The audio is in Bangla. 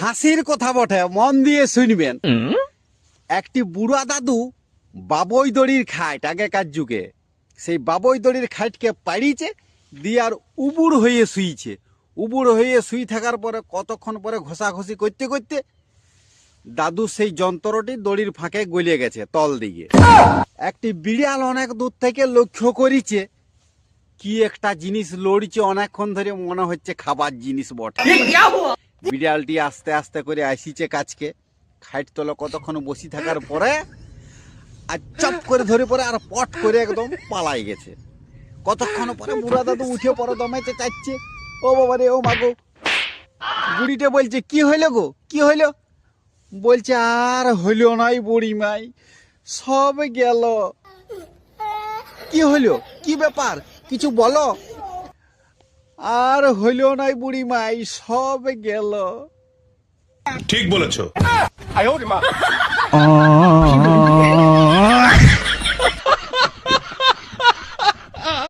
হাসির কথা বটে, মন দিয়ে শুনবেন। একটি বুড়া দাদু বাবই দড়ির খাট, আগেকার যুগে সেই বাবই দড়ির খাটকে পাড়িয়েছে দিয়ে আর উবুড় হয়ে শুইছে। উবুড় হয়ে শুই থাকার পরে কতক্ষণ পরে ঘষাঘষি করতে করতে দাদু সেই যন্ত্রটি দড়ির ফাঁকে গলিয়ে গেছে তল দিকে। একটি বিড়াল অনেক দূর থেকে লক্ষ্য করেছে কি একটা জিনিস লড়ছে অনেকক্ষণ ধরে, মনে হচ্ছে খাবার জিনিস বটে। বিড়ালটি আস্তে আস্তে করে আসিছে কাছকে, খাইট তলে কতক্ষণ বসি থাকার পরে আর চপ করে ধরে পরে আর পট করে একদম পালাই গেছে। কতক্ষণ পরে বুড়া দাদু উঠে পরে দমাইতে চাচ্ছে, ও বাবা রে, ও মাগো। বুড়িটা বলছে কি হইলো গো, কি হইলো? বলছে আর হইল নাই বুড়ি মাই, সব গেল। কি হইলো, কি ব্যাপার, কিছু বলো। আর হইল নাই বুড়ি মাই, সব গেল। ঠিক বলেছো।